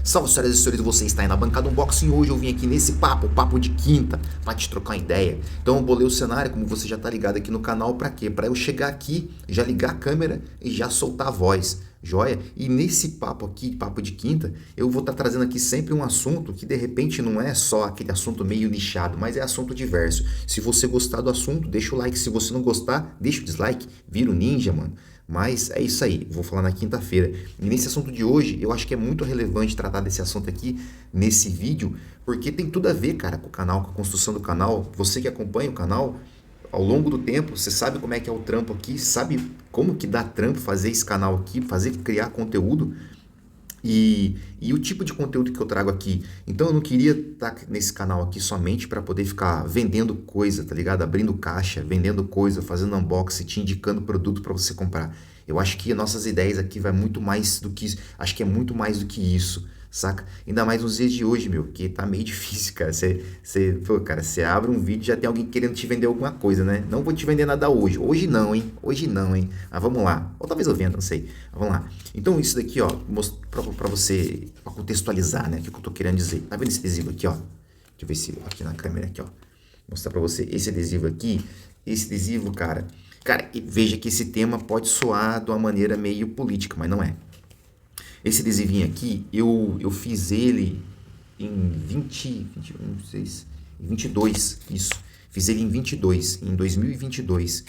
Salve, senhoras e senhores, você está aí na bancada Unboxing. Hoje eu vim aqui nesse papo de quinta, pra te trocar ideia. Então eu bolei o cenário, como você já tá ligado aqui no canal, pra quê? Pra eu chegar aqui, já ligar a câmera e já soltar a voz, joia? E nesse papo aqui, papo de quinta, eu vou estar trazendo aqui sempre um assunto que de repente não é só aquele assunto meio nichado, mas é assunto diverso. Se você gostar do assunto, deixa o like. Se você não gostar, deixa o dislike. Vira o ninja, mano. Mas é isso aí, vou falar na quinta-feira. E nesse assunto de hoje, eu acho que é muito relevante tratar desse assunto aqui nesse vídeo, porque tem tudo a ver, cara, com o canal, com a construção do canal. Você que acompanha o canal ao longo do tempo, você sabe como é que é o trampo aqui, sabe como que dá trampo fazer esse canal aqui, fazer criar conteúdo. E o tipo de conteúdo que eu trago aqui. Então eu não queria estar nesse canal aqui somente para poder ficar vendendo coisa, tá ligado? Abrindo caixa, vendendo coisa, fazendo unboxing, te indicando produto para você comprar. Eu acho que nossas ideias aqui vai muito mais do que isso. Acho que é muito mais do que isso, saca? Ainda mais nos dias de hoje, meu, que tá meio difícil, cara. Pô, cara, você abre um vídeo e já tem alguém querendo te vender alguma coisa, né? Não vou te vender nada hoje. Hoje não, hein? Hoje não, hein? Mas vamos lá. Ou talvez eu venda, não sei. Mas vamos lá. Então isso daqui, ó, pra você pra contextualizar, né? O que eu tô querendo dizer. Tá vendo esse adesivo aqui, ó? Deixa eu ver se aqui na câmera aqui, ó. Mostrar pra você esse adesivo aqui. Esse adesivo, cara. Cara, veja que esse tema pode soar de uma maneira meio política, mas não é. Esse adesivinho aqui, eu fiz ele em 21, 6, 22, isso. Fiz ele em 22, em 2022.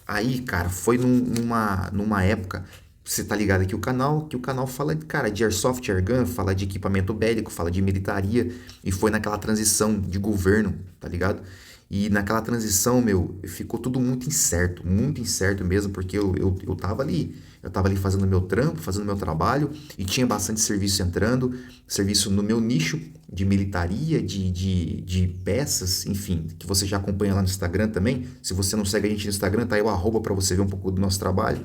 Aí, cara, foi numa época, você tá ligado aqui que o canal fala, cara, de airsoft, airgun, fala de equipamento bélico, fala de militaria, e foi naquela transição de governo, tá ligado? E naquela transição, meu, ficou tudo muito incerto mesmo, porque eu tava ali fazendo meu trampo, fazendo meu trabalho, e tinha bastante serviço entrando, serviço no meu nicho de militaria, de peças, enfim, que você já acompanha lá no Instagram também. Se você não segue a gente no Instagram, tá aí o arroba pra você ver um pouco do nosso trabalho.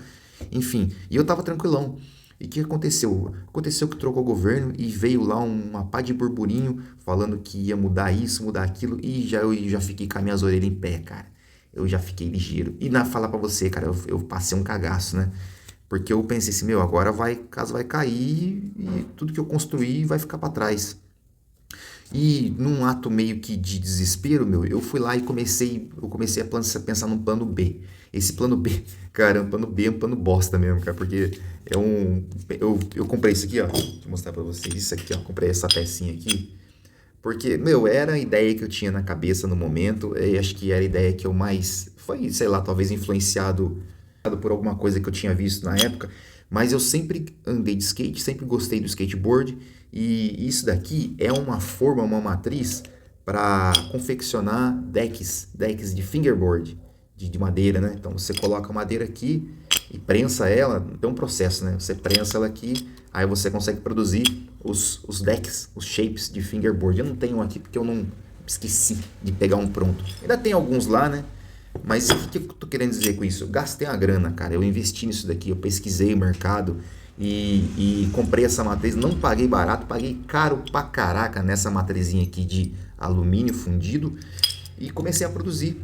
Enfim, e eu tava tranquilão. E o que aconteceu? Aconteceu que trocou o governo e veio lá uma pá de burburinho falando que ia mudar isso, mudar aquilo, e eu já fiquei com as minhas orelhas em pé, cara. Eu já fiquei ligeiro. E na falar pra você, cara, eu passei um cagaço, né? Porque eu pensei assim, meu, agora vai, casa vai cair e tudo que eu construí vai ficar pra trás. E num ato meio que de desespero, meu, eu fui lá e comecei a pensar num plano B. Esse plano B, cara, um plano B é um plano bosta mesmo, cara, porque eu comprei isso aqui, ó, deixa eu mostrar pra vocês, isso aqui, ó, comprei essa pecinha aqui, porque, meu, era a ideia que eu tinha na cabeça no momento, e acho que era a ideia que eu mais, foi, sei lá, talvez influenciado por alguma coisa que eu tinha visto na época, mas eu sempre andei de skate, sempre gostei do skateboard, e isso daqui é uma forma, uma matriz para confeccionar decks de fingerboard, de madeira, né? Então você coloca a madeira aqui e prensa ela, tem um processo, né? Você prensa ela aqui, aí você consegue produzir os decks, os shapes de fingerboard. Eu não tenho aqui porque eu não esqueci de pegar um pronto. Ainda tem alguns lá, né? Mas o que eu tô querendo dizer com isso? Eu gastei uma grana, cara. Eu investi nisso daqui, eu pesquisei o mercado e comprei essa matriz. Não paguei barato, paguei caro pra caraca nessa matrizinha aqui de alumínio fundido e comecei a produzir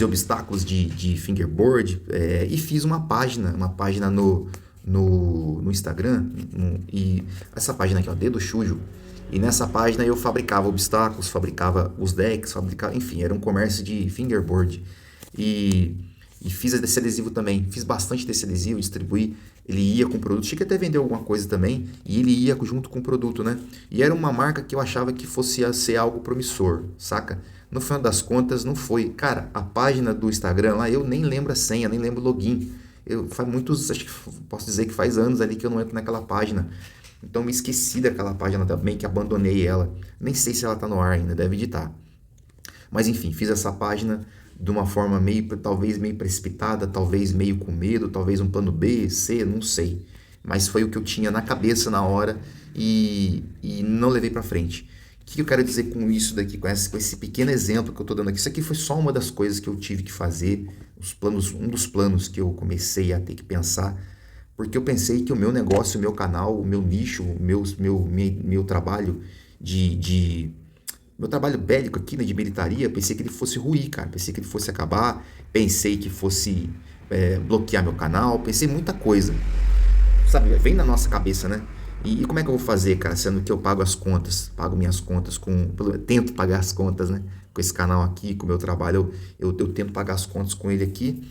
obstáculos de fingerboard, e fiz uma página no Instagram, e essa página aqui, ó, Dedo Chujo. E nessa página eu fabricava obstáculos, fabricava os decks, enfim, era um comércio de fingerboard. E, e fiz esse adesivo também, fiz bastante desse adesivo, distribuí, ele ia com o produto, cheguei até a vender alguma coisa também, e ele ia junto com o produto, né? E era uma marca que eu achava que fosse ser algo promissor, saca? No final das contas, não foi. Cara, a página do Instagram lá, eu nem lembro a senha, nem lembro o login. Faz muitos, acho que posso dizer que faz anos ali que eu não entro naquela página. Então me esqueci daquela página também, que abandonei ela. Nem sei se ela tá no ar ainda, deve editar. Mas enfim, fiz essa página de uma forma talvez meio precipitada, talvez meio com medo, talvez um plano B, C, não sei. Mas foi o que eu tinha na cabeça na hora e não levei pra frente. O que eu quero dizer com isso daqui, com esse pequeno exemplo que eu tô dando aqui? Isso aqui foi só uma das coisas que eu tive que fazer, um dos planos que eu comecei a ter que pensar, porque eu pensei que o meu negócio, o meu canal, o meu nicho, meu trabalho meu trabalho bélico aqui, né, de militaria, pensei que ele fosse ruir, cara. Pensei que ele fosse acabar, pensei que fosse bloquear meu canal, pensei muita coisa. Sabe, vem na nossa cabeça, né? E como é que eu vou fazer, cara, sendo que eu pago as contas, pago minhas contas tento pagar as contas, né? Com esse canal aqui, com o meu trabalho, eu tento pagar as contas com ele aqui.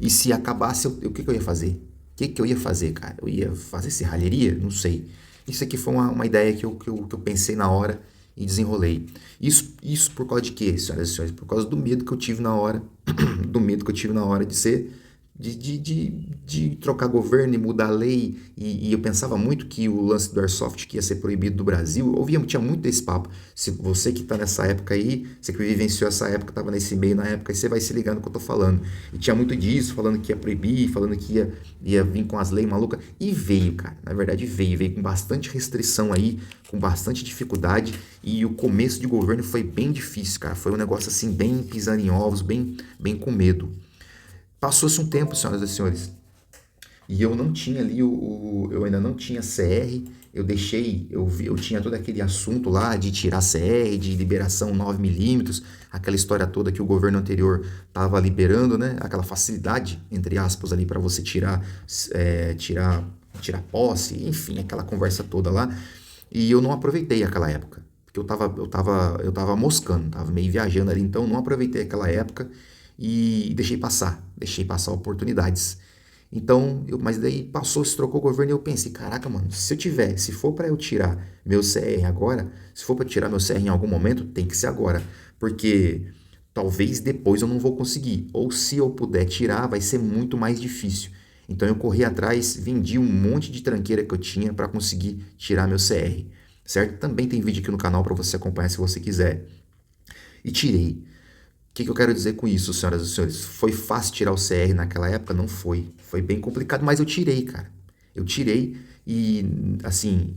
E se acabasse, o que eu ia fazer? O que eu ia fazer, cara? Eu ia fazer serralheria? Não sei. Isso aqui foi uma ideia que eu pensei na hora e desenrolei. Isso por causa de quê, senhoras e senhores? Por causa do medo que eu tive na hora, do medo que eu tive na hora de ser de trocar governo e mudar a lei, e eu pensava muito que o lance do Airsoft que ia ser proibido do Brasil, tinha muito desse papo. Se você que está nessa época aí, você que vivenciou essa época, estava nesse meio na época, aí você vai se ligando no que eu tô falando. E tinha muito disso, falando que ia proibir, falando que ia vir com as leis malucas, e veio, cara, na verdade veio com bastante restrição aí, com bastante dificuldade, e o começo de governo foi bem difícil, cara, foi um negócio assim, bem pisando em ovos, bem com medo. Passou-se um tempo, senhoras e senhores, e eu não tinha ali eu ainda não tinha CR, eu tinha todo aquele assunto lá de tirar CR, de liberação 9mm, aquela história toda que o governo anterior estava liberando, né? Aquela facilidade, entre aspas, ali para você tirar posse, enfim, aquela conversa toda lá. E eu não aproveitei aquela época, porque eu tava moscando, tava meio viajando ali, então não aproveitei aquela época e deixei passar oportunidades. Então, mas daí se trocou o governo e eu pensei, caraca, mano, se for para eu tirar meu CR agora, se for para tirar meu CR em algum momento, tem que ser agora, porque talvez depois eu não vou conseguir, ou se eu puder tirar, vai ser muito mais difícil. Então eu corri atrás, vendi um monte de tranqueira que eu tinha para conseguir tirar meu CR, certo? Também tem vídeo aqui no canal para você acompanhar se você quiser. E tirei. O que eu quero dizer com isso, senhoras e senhores? Foi fácil tirar o CR naquela época? Não foi. Foi bem complicado, mas eu tirei, cara. Eu tirei e, assim,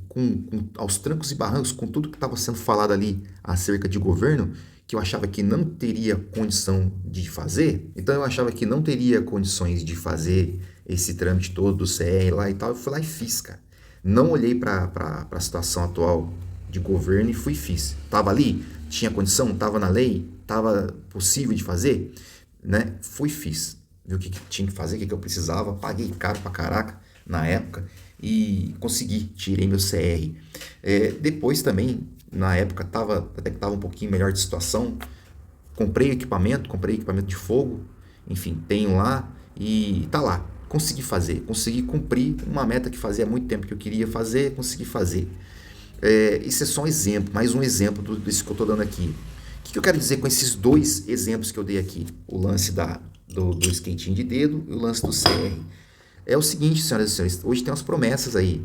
aos trancos e barrancos, com tudo que estava sendo falado ali acerca de governo, que eu achava que não teria condição de fazer, então eu achava que não teria condições de fazer esse trâmite todo do CR lá e tal, eu fui lá e fiz, cara. Não olhei para a situação atual de governo e fiz. Tava ali, tinha condição, tava na lei, tava possível de fazer, né? Fiz. Vi o que tinha que fazer, o que eu precisava, paguei caro pra caraca na época e consegui, tirei meu CR. Depois também, na época, até que tava um pouquinho melhor de situação, comprei equipamento de fogo, enfim, tenho lá e tá lá. Consegui cumprir uma meta que fazia muito tempo que eu queria fazer, consegui fazer. Isso é só um exemplo, mais um exemplo disso que eu estou dando aqui. O que eu quero dizer com esses dois exemplos que eu dei aqui? O lance do skatinho de dedo e o lance do CR. É o seguinte, senhoras e senhores, hoje tem umas promessas aí,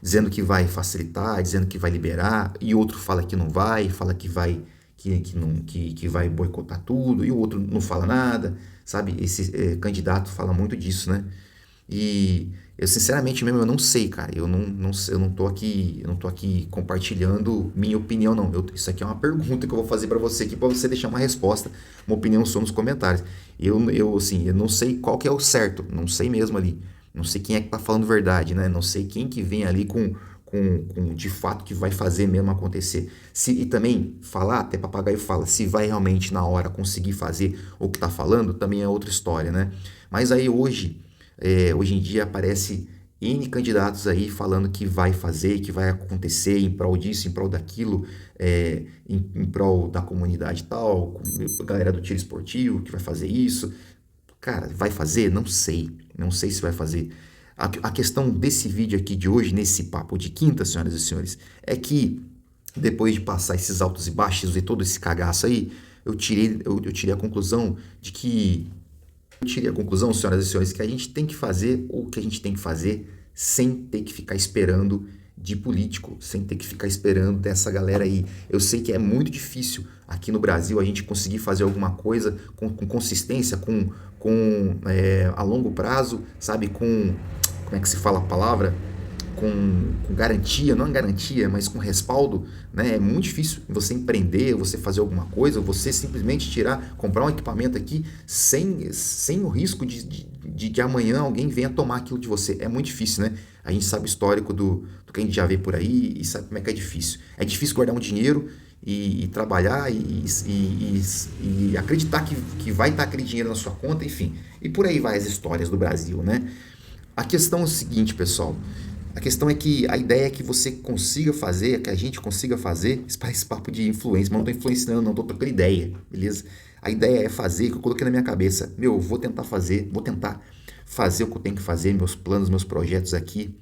dizendo que vai facilitar, dizendo que vai liberar, e outro fala que não vai, fala que vai, que vai boicotar tudo, e o outro não fala nada, sabe? Esse candidato fala muito disso, né? E eu sinceramente mesmo eu não sei, cara. Eu não tô aqui compartilhando minha opinião não. Isso aqui é uma pergunta que eu vou fazer para você aqui para você deixar uma resposta, uma opinião sua nos comentários. Eu não sei qual que é o certo, não sei mesmo ali. Não sei quem é que tá falando verdade, né? Não sei quem que vem ali com de fato que vai fazer mesmo acontecer. E também falar, até papagaio fala, se vai realmente na hora conseguir fazer o que tá falando, também é outra história, né? Mas aí hoje em dia aparece N candidatos aí falando que vai fazer, que vai acontecer em prol disso, em prol daquilo, em prol da comunidade tal, a galera do tiro esportivo que vai fazer isso. Cara, vai fazer? Não sei se vai fazer. A questão desse vídeo aqui de hoje, nesse papo de quinta, senhoras e senhores, é que depois de passar esses altos e baixos e todo esse cagaço aí, eu tirei a conclusão de que senhoras e senhores, que a gente tem que fazer o que a gente tem que fazer sem ter que ficar esperando de político, sem ter que ficar esperando dessa galera aí. Eu sei que é muito difícil aqui no Brasil a gente conseguir fazer alguma coisa com consistência, a longo prazo, sabe? Como é que se fala a palavra? Com garantia, não garantia, mas com respaldo, né? É muito difícil você empreender, você fazer alguma coisa, você simplesmente comprar um equipamento aqui sem o risco de amanhã alguém venha tomar aquilo de você. É muito difícil, né? A gente sabe o histórico do que a gente já vê por aí e sabe como é que é difícil. É difícil guardar um dinheiro e trabalhar e acreditar que vai estar aquele dinheiro na sua conta, enfim. E por aí vai as histórias do Brasil, né? A questão é o seguinte, pessoal. A questão é que a ideia é que você consiga fazer, que a gente consiga fazer, esse papo de influência, mas não tô influenciando, não, tô trocando ideia, beleza? A ideia é fazer, que eu coloquei na minha cabeça, meu, vou tentar fazer o que eu tenho que fazer, meus planos, meus projetos aqui,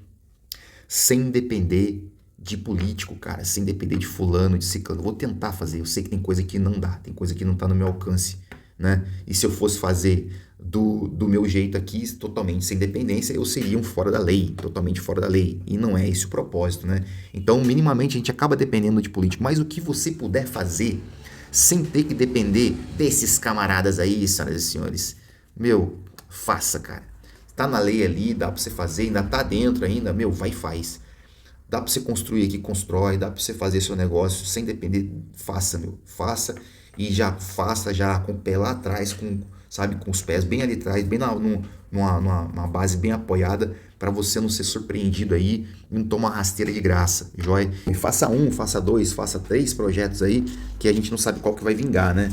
sem depender de político, cara, sem depender de fulano, de ciclano. Vou tentar fazer. Eu sei que tem coisa que não dá, tem coisa que não tá no meu alcance, né? E se eu fosse fazer do meu jeito aqui, totalmente sem dependência, eu seria um fora da lei, totalmente fora da lei. E não é esse o propósito, né? Então, minimamente, a gente acaba dependendo de político. Mas o que você puder fazer, sem ter que depender desses camaradas aí, senhoras e senhores, meu, faça, cara. Tá na lei ali, dá pra você fazer, ainda tá dentro ainda, meu, vai e faz. Dá pra você construir aqui, constrói, dá pra você fazer seu negócio sem depender, faça, meu, faça e já faça já com o pé lá atrás, com, sabe, com os pés bem ali atrás, bem numa base bem apoiada, para você não ser surpreendido aí e não tomar rasteira de graça, joia? E faça um, faça dois, faça três projetos aí, que a gente não sabe qual que vai vingar, né?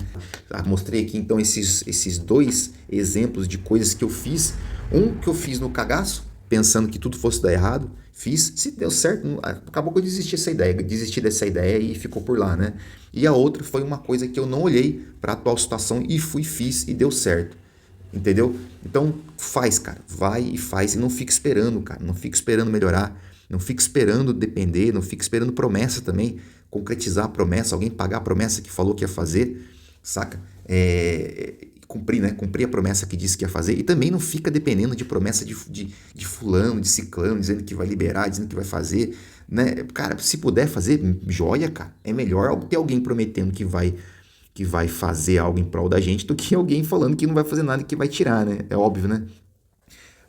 Mostrei aqui então esses dois exemplos de coisas que eu fiz. Um que eu fiz no cagaço, pensando que tudo fosse dar errado, fiz, se deu certo, acabou que eu desisti dessa ideia e ficou por lá, né? E a outra foi uma coisa que eu não olhei para a atual situação e fiz e deu certo, entendeu? Então faz, cara, vai e faz e não fica esperando, cara, não fica esperando melhorar, não fica esperando depender, não fica esperando promessa também, concretizar a promessa, alguém pagar a promessa que falou que ia fazer, saca? Cumprir, né? Cumprir a promessa que disse que ia fazer e também não fica dependendo de promessa de fulano, de ciclano, dizendo que vai liberar, dizendo que vai fazer, né? Cara, se puder fazer, joia, cara. É melhor ter alguém prometendo que vai fazer algo em prol da gente do que alguém falando que não vai fazer nada e que vai tirar, né? É óbvio, né?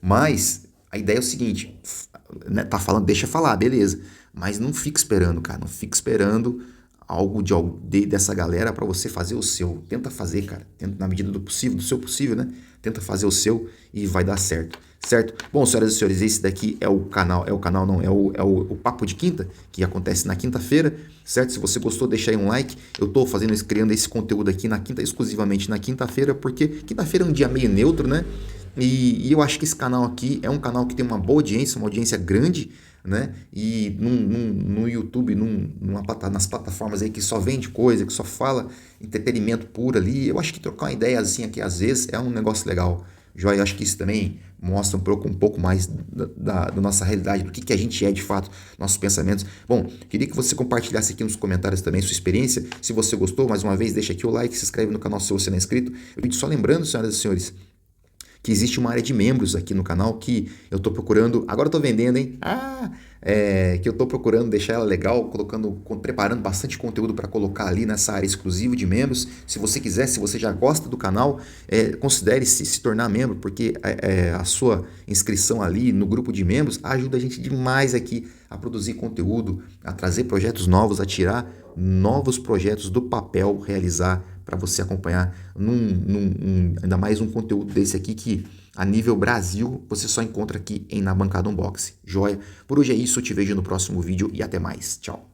Mas a ideia é o seguinte, né? Tá falando, deixa falar, beleza. Mas não fica esperando, cara. Não fica esperando algo dessa galera para você fazer o seu. Tenta fazer, cara. Tenta, na medida do possível, do seu possível, né? Tenta fazer o seu e vai dar certo. Certo? Bom, senhoras e senhores, esse daqui é o canal não, é o Papo de Quinta, que acontece na quinta-feira, certo? Se você gostou, deixa aí um like. Eu tô criando esse conteúdo aqui na quinta, exclusivamente na quinta-feira, porque quinta-feira é um dia meio neutro, né? E eu acho que esse canal aqui é um canal que tem uma boa audiência, uma audiência grande, né? E no YouTube, nas plataformas aí que só vende coisa, que só fala entretenimento puro ali, eu acho que trocar uma ideia assim aqui às vezes é um negócio legal. Joia, eu acho que isso também mostra um pouco mais da nossa realidade, do que a gente é de fato, nossos pensamentos. Bom, queria que você compartilhasse aqui nos comentários também sua experiência. Se você gostou, mais uma vez, deixa aqui o like, se inscreve no canal se você não é inscrito. Eu só lembrando, senhoras e senhores, que existe uma área de membros aqui no canal que eu tô procurando, agora eu tô vendendo, hein? Que eu tô procurando deixar ela legal, preparando bastante conteúdo para colocar ali nessa área exclusiva de membros. Se você quiser, se você já gosta do canal, considere se tornar membro, porque a sua inscrição ali no grupo de membros ajuda a gente demais aqui a produzir conteúdo, a trazer projetos novos, a tirar novos projetos do papel, realizar para você acompanhar ainda mais um conteúdo desse aqui que a nível Brasil você só encontra aqui Na Bancada Unboxing. Joia? Por hoje é isso, eu te vejo no próximo vídeo e até mais. Tchau.